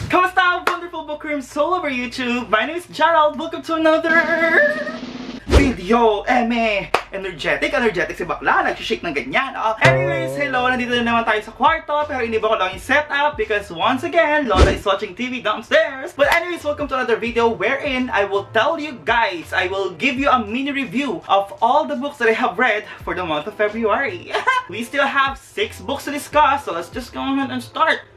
Kamusta, wonderful bookworms all over YouTube? My name is Gerald. Welcome to another video. Energetic si bakla. Nag-shake ng ganyan. Anyways, hello. Nandito na naman tayo sa kwarto. Pero hindi ba ko lang yung setup because once again, Lola is watching TV downstairs. But anyways, welcome to another video wherein I will tell you guys, I will give you a mini review of all the books that I have read for the month of February. We still have 6 books to discuss, so let's just go ahead and start.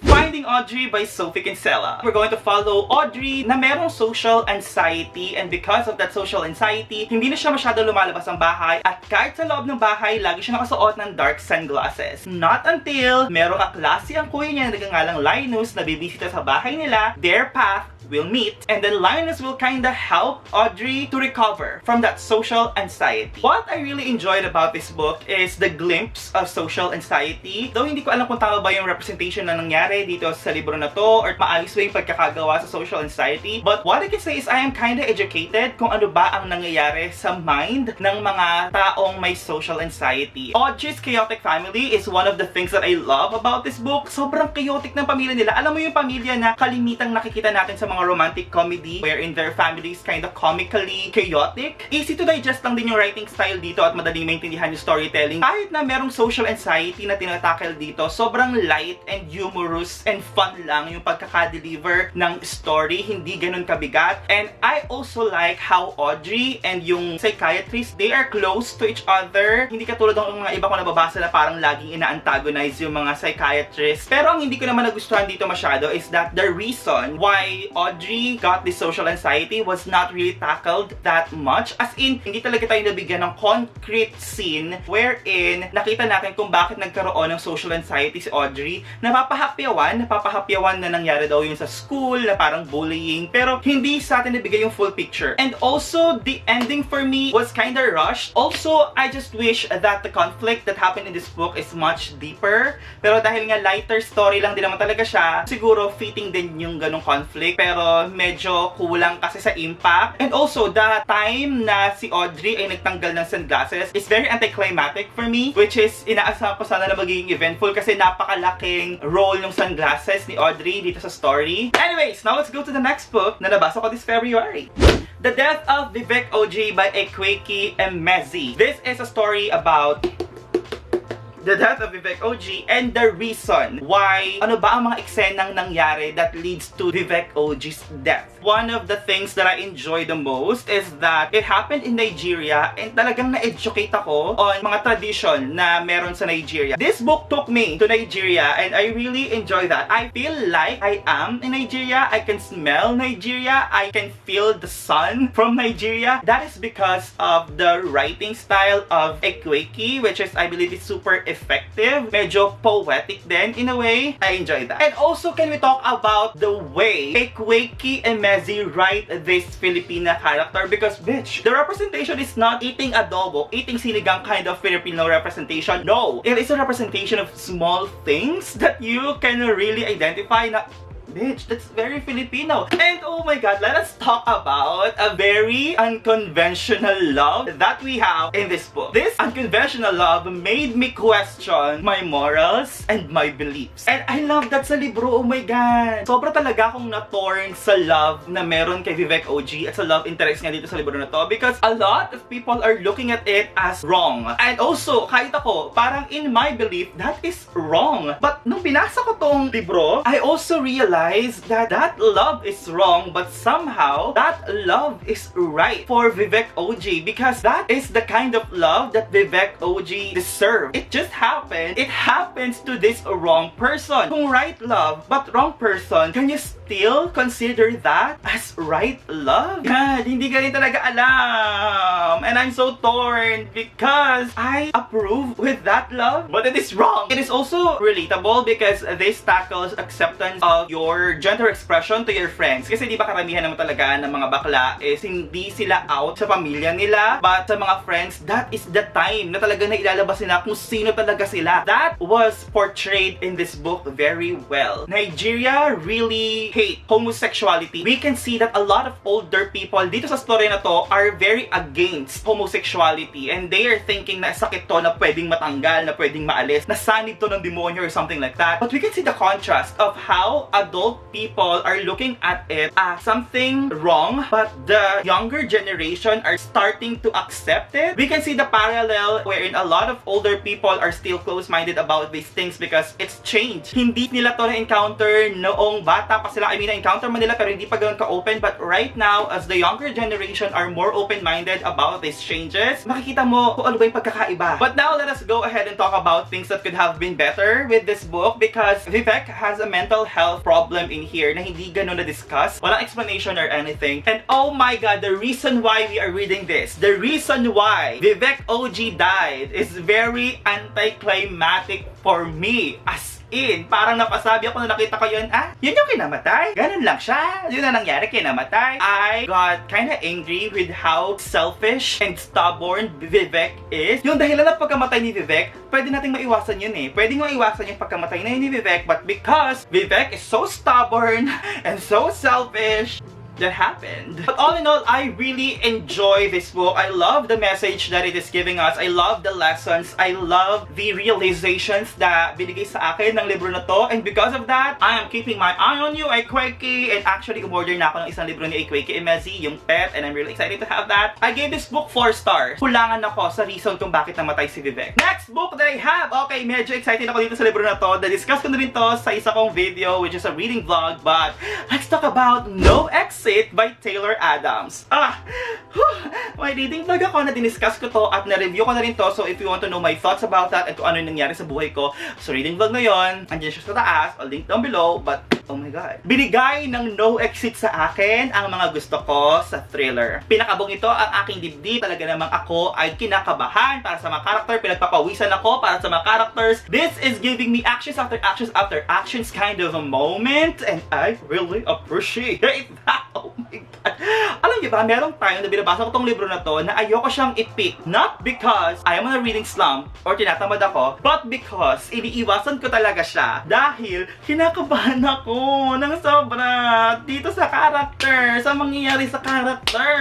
Finding Audrey by Sophie Kinsella. We're going to follow Audrey na merong social anxiety, and because of that social anxiety, hindi na siya masyado lumalabas ng bahay, at kahit sa loob ng bahay, lagi siya nakasuot ng dark sunglasses. Not until merong kaklase ang kuya niya na nagangalang Linus na bibisita sa bahay nila, their path will meet, and then Linus will kinda help Audrey to recover from that social anxiety. What I really enjoyed about this book is the glimpse of social anxiety. Though hindi ko alam kung tama ba yung representation na nangyari dito sa libro na to, or maayos ba yung pagkakagawa sa social anxiety. But what I can say is I am kinda educated kung ano ba ang nangyayari sa mind ng mga taong may social anxiety. Audrey's chaotic family is one of the things that I love about this book. Sobrang chaotic ng pamilya nila. Alam mo yung pamilya na kalimitang nakikita natin sa mga romantic comedy wherein their family is kind of comically chaotic. Easy to digest lang din yung writing style dito at madaling maintindihan yung storytelling. Kahit na merong social anxiety na tinatackle dito, sobrang light and humorous and fun lang yung pagkaka-deliver ng story. Hindi ganun kabigat. And I also like how Audrey and yung psychiatrist, they are close to each other. Hindi katulad ng mga iba ko nababasa na parang laging ina-antagonize yung mga psychiatrists. Pero ang hindi ko naman nagustuhan dito masyado is that the reason why Audrey got this social anxiety was not really tackled that much. As in, hindi talaga tayo nabigyan ng concrete scene wherein nakita natin kung bakit nagkaroon ng social anxiety si Audrey. Napapahapyawan na nangyari daw yun sa school, na parang bullying, pero hindi sa atin nabigay yung full picture. And also, the ending for me was kinda rushed. Also, I just wish that the conflict that happened in this book is much deeper. Pero dahil nga lighter story lang din naman talaga siya, siguro fitting din yung ganong conflict. Pero medyo kulang kasi sa impact. And also, the time na si Audrey ay nagtanggal ng sunglasses is very anticlimactic for me, which is inaasahan ko sana na magiging eventful kasi napakalaking role ng sunglasses ni Audrey dito sa story. Anyways, now let's go to the next book na nabasa ko this February. The Death of Vivek OG by Ayusin and medj. This is a story about the death of Vivek OG and the reason why, ano ba ang mga eksenang nangyari that leads to Vivek OG's death. One of the things that I enjoy the most is that it happened in Nigeria, and talagang na-educate ako on mga tradition na meron sa Nigeria. This book took me to Nigeria and I really enjoy that. I feel like I am in Nigeria. I can smell Nigeria. I can feel the sun from Nigeria. That is because of the writing style of Ayusin, which is, I believe, is super effective. Medyo poetic din in a way. I enjoy that. And also, can we talk about the way Ayusin and medj write this Filipina character? Because, bitch, the representation is not eating adobo, eating sinigang kind of Filipino representation. No! It is a representation of small things that you can really identify na, bitch, that's very Filipino. And oh my god, let us talk about a very unconventional love that we have in this book. This unconventional love made me question my morals and my beliefs. And I love that sa libro, oh my god. Sobra talaga akong na-torn sa love na meron kay Vivek OG at sa love interest nga dito sa libro na to, because a lot of people are looking at it as wrong. And also, kahit ako, parang in my belief, that is wrong. But nung binasa ko tong libro, I also realized that love is wrong, but somehow that love is right for Vivek OG, because that is the kind of love that Vivek OG deserves. It just happened. It happens to this wrong person. Kung right love, but wrong person, can you still consider that as right love? God, hindi ka rin talaga alam. And I'm so torn because I approve with that love, but it is wrong. It is also relatable because this tackles acceptance of your gender expression to your friends. Kasi di ba karamihan naman talaga ng mga bakla is hindi sila out sa pamilya nila, but sa mga friends, that is the time na talaga na ilalabas nila kung sino talaga sila. That was portrayed in this book very well. Nigeria really hate homosexuality, we can see that a lot of older people dito sa story na to are very against homosexuality, and they are thinking na sakit to na pwedeng matanggal, na pwedeng maalis, na sanib to ng demonyo or something like that. But we can see the contrast of how adult people are looking at it as something wrong, but the younger generation are starting to accept it. We can see the parallel wherein a lot of older people are still close-minded about these things because it's changed. Hindi nila to na-encounter noong bata pa sila. I mean, na-encounter man nila pero hindi pa ganoon ka-open. But right now, as the younger generation are more open-minded about these changes, makikita mo kung ano ba yung pagkakaiba. But now, let us go ahead and talk about things that could have been better with this book because Vivek has a mental health problem in here na hindi ganun na-discuss. Walang explanation or anything. And oh my God, the reason why we are reading this, the reason why Vivek OG died is very anticlimactic for me. As in, parang napasabi ako na nakita ko yun, yun yung kinamatay. Ganun lang siya. Yun na nangyari, kinamatay. I got kinda angry with how selfish and stubborn Vivek is. Yung dahilan ng pagkamatay ni Vivek, pwede nating maiwasan yun eh. Pwede maiwasan yung pagkamatay na yun ni Vivek, but because Vivek is so stubborn and so selfish, that happened. But all in all, I really enjoy this book. I love the message that it is giving us. I love the lessons. I love the realizations that binigay sa akin ng libro na to. And because of that, I am keeping my eye on you, Aikweki. And actually, umorder na ako ng isang libro ni Aikweki Medj, yung pet. And I'm really excited to have that. I gave this book 4 stars. Kulangan ako sa reason kung bakit namatay si Vivek. Next book that I have. Okay, medyo excited ako dito sa libro na to. Na-discuss ko na rin to sa isa kong video, which is a reading vlog. But let's talk about No Exit by Taylor Adams. May reading vlog ako na diniscuss ko to at na-review ko na rin to. So if you want to know my thoughts about that at kung ano yung nangyari sa buhay ko, so reading vlog na yun, andyan siya sa taas, I'll link down below. But oh my God, binigay ng No Exit sa akin ang mga gusto ko sa thriller. Pinakabong ito ang aking dibdib. Talaga namang ako ay kinakabahan para sa mga character. Pinagpapawisan ako para sa mga characters. This is giving me actions after actions after actions kind of a moment, and I really appreciate that. Oh my God. Alam niyo ba, merong time na binabasa ko tong libro na to na ayoko siyang i-pick. Not because I am on a reading slump or tinatamad ako, but because iniiwasan ko talaga siya dahil kinakabahan ako ng sobra dito sa character, sa mangyayari sa character.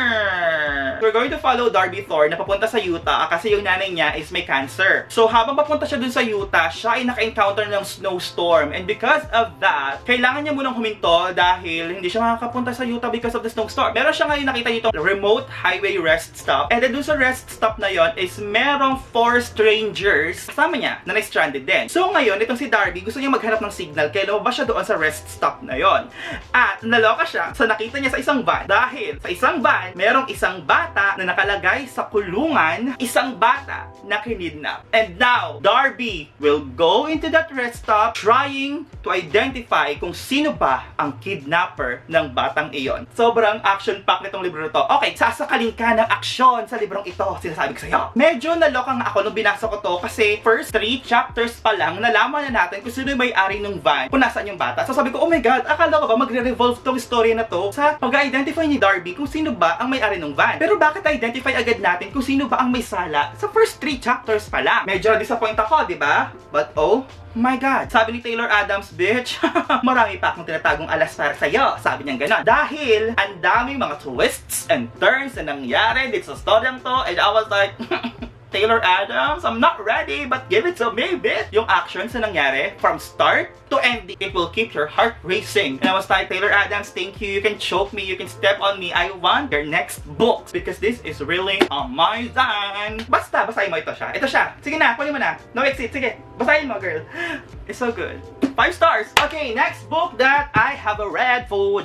We're going to follow Darby Thor na papunta sa Utah kasi yung nanay niya is may cancer. So habang papunta siya dun sa Utah, siya ay naka-encounter ng snowstorm. And because of that, kailangan niya munang huminto dahil hindi siya makakapunta sa Utah because of the snowstorm. Meron siya ngayon nakita dito remote highway rest stop. And then dun sa rest stop na yon is merong 4 strangers kasama niya na na-stranded din. So ngayon, itong si Darby gusto niya maghanap ng signal kaya lumabas siya doon sa rest stop na yon. At naloka siya sa nakita niya sa isang van. Dahil sa isang van, merong isang bata na nakalagay sa kulungan, isang bata na kinidnap. And now, Darby will go into that rest stop trying to identify kung sino ba ang kidnapper ng batang iyon. Sobrang action-packed nitong libro na to. Okay, sasakalin ka ng aksyon sa librong ito, sinasabi ko sa'yo. Medyo naloka nga ako nung binasa ko to kasi first 3 chapters pa lang nalaman na natin kung sino yung may-ari ng van, kung nasaan yung bata. So sabi ko, oh my God, akala ko ba magre-revolve tong story na to sa pag-identify ni Darby kung sino ba ang may-ari ng van. Pero bakit identify agad natin kung sino ba ang may sala sa first 3 chapters pa lang? Medyo disappoint ako, di ba? But oh my God, sabi ni Taylor Adams, bitch, marami pa akong tinatagong alas para sa'yo. Sabi niya gano'n. Dahil ang daming mga twists and turns na nangyari dito sa storyang to, and I was like, Taylor Adams, I'm not ready, but give it to me, bitch. Yung actions na nangyari from start to ending, it will keep your heart racing. And I was like, Taylor Adams, thank you. You can choke me, you can step on me. I want your next book because this is really amazing. Basta, basahin mo ito siya. Ito siya. Sige na, kunin mo na. No exit. Sige, basahin mo, girl. It's so good. 5 stars. Okay, next book that I have read for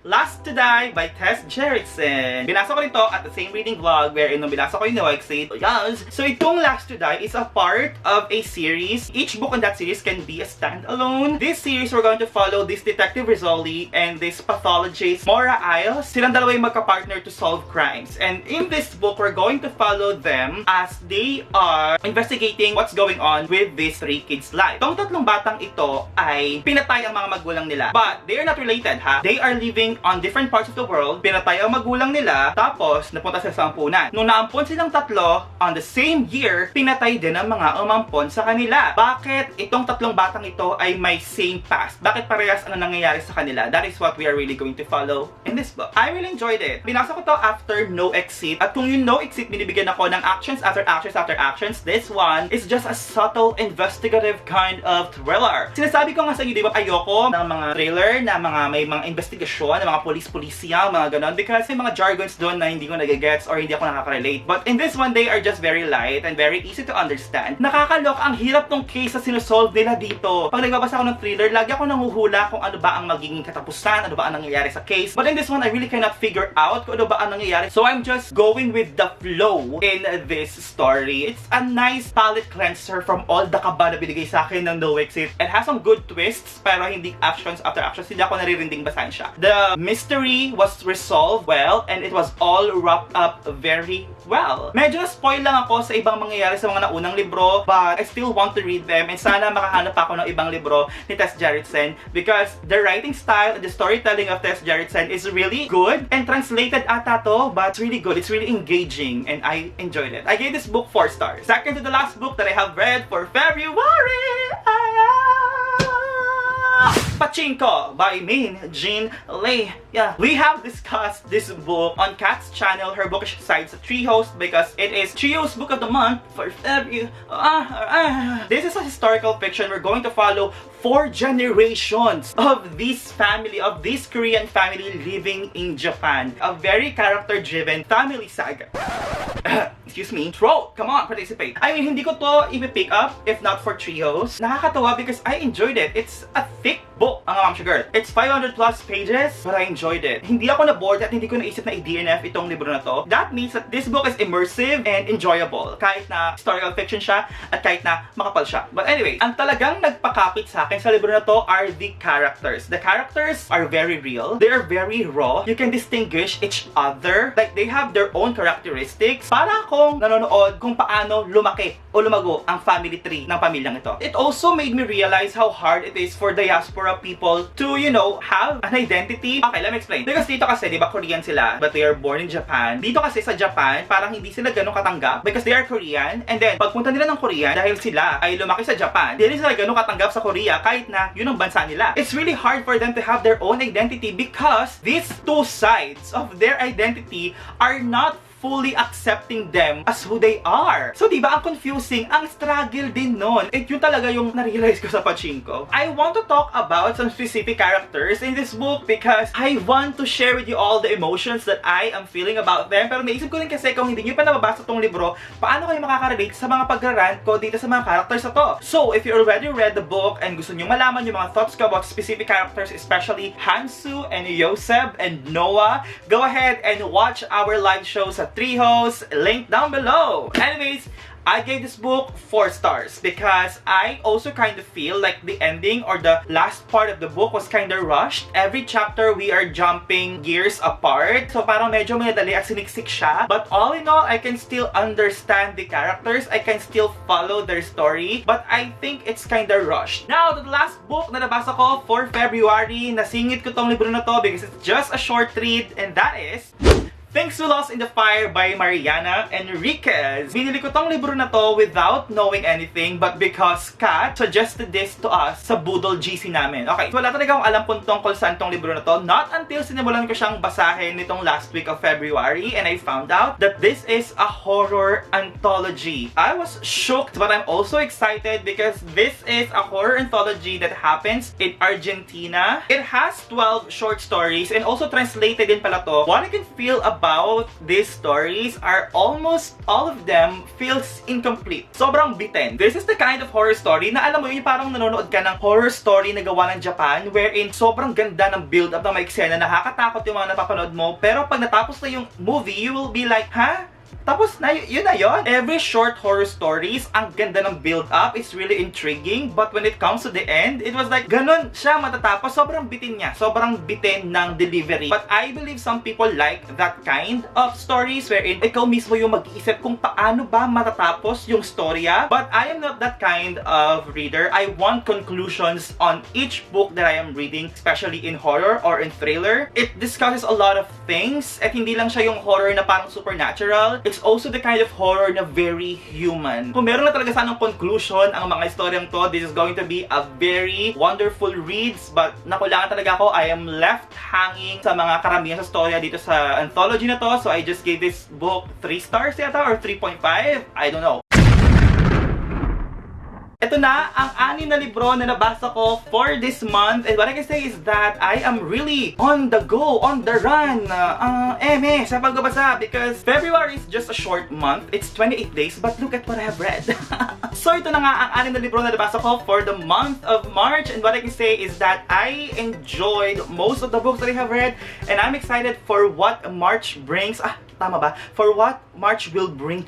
Last to Die by Tess Jerickson. Binasa ko ito at the same reading vlog wherein nung binasa ko yung No Exit. Yes. So itong Last to Die is a part of a series. Each book in that series can be a standalone. This series we're going to follow this Detective Rizzoli and this pathologist Maura Isles. Silang dalawa yung magka-partner to solve crimes. And in this book, we're going to follow them as they are investigating what's going on with these 3 kids' life. Itong 3 batang ito ay pinatay ang mga magulang nila. But they are not related, ha? They are living living on different parts of the world, pinatay ang magulang nila, tapos napunta sila sa ampunan. Nung naampon silang tatlo, on the same year, pinatay din ang mga umampon sa kanila. Bakit itong tatlong batang ito ay may same past? Bakit parehas ang nangyayari sa kanila? That is what we are really going to follow in this book. I really enjoyed it. Binasa ko to after No Exit, at kung yung No Exit, binibigyan ako ng actions after actions after actions. This one is just a subtle, investigative kind of thriller. Sinasabi ko nga sa inyo, di ba, ayoko ng mga thriller na may mga investigasyon, na mga police-polisiya, mga ganon, because may mga jargons doon na hindi ko nagigets or hindi ako nakaka-relate. But in this one, they are just very light and very easy to understand. Nakakalok, ang hirap ng case na sinusolve nila dito. Pag nagbabasa ako ng thriller, lagi ako nanguhula kung ano ba ang magiging katapusan, ano ba ang nangyayari sa case. But in this one, I really cannot figure out kung ano ba ang nangyayari. So I'm just going with the flow in this story. It's a nice palate cleanser from all the kaba na binigay sa akin ng No Exit. It has some good twists, pero hindi actions after actions. Hindi ako naririnding basahin siya. The mystery was resolved well, and it was all wrapped up very well. Medyo spoil lang ako sa ibang mangyayari sa mga naunang libro, but I still want to read them, and sana makahanap ako ng ibang libro ni Tess Gerritsen, because the writing style and the storytelling of Tess Gerritsen is really good, and translated ata to, but it's really good. It's really engaging, and I enjoyed it. I gave this book 4 stars. Second to the last book that I have read for February. Pachinko by Jean Lee. Yeah, we have discussed this book on Kat's channel, her bookish sites, Treehouse, because it is Trio's book of the month for February. This is a historical fiction. We're going to follow 4 generations of this family, of this Korean family living in Japan. A very character-driven family saga. Excuse me. Throat! Come on, participate. I mean, hindi ko to i-pick up if not for Treehouse. Nakakatawa because I enjoyed it. It's a thick book, ang Ma'am Sugar. It's 500 plus pages, but I enjoyed it. Hindi ako na-bored at hindi ko naisip na i-DNF itong libro na to. That means that this book is immersive and enjoyable. Kahit na historical fiction siya at kahit na makapal siya. But anyway, ang talagang nagpakapit sa akin sa libro na to are the characters. The characters are very real. They are very raw. You can distinguish each other. Like, they have their own characteristics. Para akong nanonood kung paano lumaki o lumago ang family tree ng pamilyang ito. It also made me realize how hard it is for diaspora people to, you know, have an identity. Okay, let me explain. Because dito kasi, di ba, Korean sila, but they are born in Japan. Dito kasi sa Japan, parang hindi sila ganun katanggap because they are Korean. And then, pagpunta nila ng Korea, dahil sila ay lumaki sa Japan, hindi sila ganun katanggap sa Korea kahit na yun ang bansa nila. It's really hard for them to have their own identity because these two sides of their identity are not fully accepting them as who they are. So, diba, ang confusing, ang struggle din nun. And yun talaga yung na-realize ko sa Pachinko. I want to talk about some specific characters in this book because I want to share with you all the emotions that I am feeling about them. Pero naisip ko rin kasi kung hindi nyo pa nababasa tong libro, paano kayo makaka-relate sa mga pag-rant ko dito sa mga characters na to? So, if you already read the book and gusto nyo malaman yung mga thoughts ko about specific characters, especially Hansu and Yoseb and Noah, go ahead and watch our live show sa Treehouse, link down below. Anyways, I gave this book 4 stars because I also kind of feel like the ending or the last part of the book was kind of rushed. Every chapter, we are jumping gears apart. So parang medyo madali at siniksik siya. But all in all, I can still understand the characters. I can still follow their story. But I think it's kind of rushed. Now, the last book na nabasa ko for February, nasingit ko tong libro na to because it's just a short read, and that is Things We Lost in the Fire by Mariana Enriquez. Binili ko tong libro na to without knowing anything but because Kat suggested this to us sa Boodle GC namin. Okay, so wala talaga akong alam kung tungkol saan tong libro na to. Not until sinimulan ko siyang basahin nitong last week of February and I found out that this is a horror anthology. I was shocked but I'm also excited because this is a horror anthology that happens in Argentina. It has 12 short stories and also translated din pala to. What I can feel about these stories are almost all of them feels incomplete. Sobrang bitin. This is the kind of horror story na alam mo yun, parang nanonood ka ng horror story na gawa ng Japan wherein sobrang ganda ng build-up ng mga eksena, nakakatakot yung mga napapanood mo, pero pag natapos na yung movie, you will be like, ha? Tapos, yun na yun. Every short horror stories, ang ganda ng build-up. It's really intriguing. But when it comes to the end, it was like, ganun siya matatapos. Sobrang bitin niya. Sobrang bitin ng delivery. But I believe some people like that kind of stories wherein ikaw mismo yung mag-iisip kung paano ba matatapos yung storya. But I am not that kind of reader. I want conclusions on each book that I am reading, especially in horror or in thriller. It discusses a lot of things at hindi lang siya yung horror na parang supernatural. It's also the kind of horror na very human. Kung meron na talaga sanang conclusion ang mga istoryang to, this is going to be a very wonderful reads. But nakulangan talaga ako. I am left hanging sa mga karamihan sa storya dito sa anthology na to. So I just gave this book 3 stars yata or 3.5. I don't know. Ito na ang 6 na libro na nabasa ko for this month. And what I can say is that I am really on the go, on the run. Sa pagbabasa because February is just a short month. It's 28 days, but look at what I have read. So ito na nga ang 6 na libro na nabasa ko for the month of March. And what I can say is that I enjoyed most of the books that I have read. And I'm excited for what March brings. Tama ba? For what March will bring.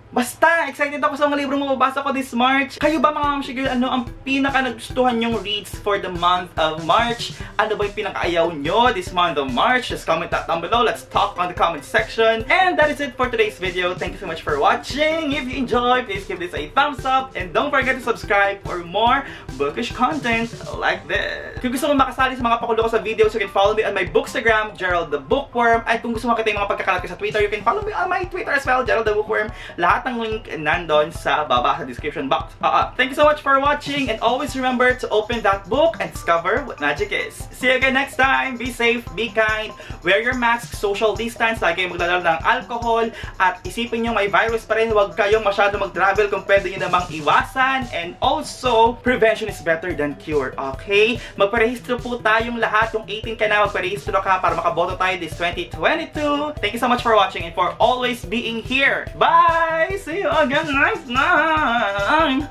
Basta, excited ako sa mga librong mababasa ko this March. Kayo ba mga mamshigil, ano ang pinaka-nagustuhan nyong reads for the month of March? Ano ba yung pinaka-ayaw nyo this month of March? Just comment that down below. Let's talk on the comment section. And that is it for today's video. Thank you so much for watching. If you enjoyed, please give this a thumbs up. And don't forget to subscribe for more bookish content like this. Kung gusto mo makasali sa mga pakulo ko sa videos, you can follow me on my Bookstagram, Gerald the Bookworm. At kung gusto mo makita yung mga pagkakalat ko sa Twitter, you can follow me on my Twitter as well, Gerald the Bookworm. Lahat ng link nandun sa baba sa description box. Thank you so much for watching and always remember to open that book and discover what magic is. See you again next time. Be safe, be kind, wear your mask, social distance, lagi magdadala ng alcohol at isipin nyo may virus pa rin. Huwag kayong masyado mag-travel kung pwede nyo namang iwasan. And also, prevention is better than cure. Okay? Magparehistro po tayong lahat. Kung 18 ka na, magparehistro ka para makaboto tayo this 2022. Thank you so much for watching and for always being here. Bye! See you again next time.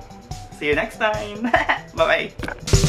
See you next time. Bye-bye.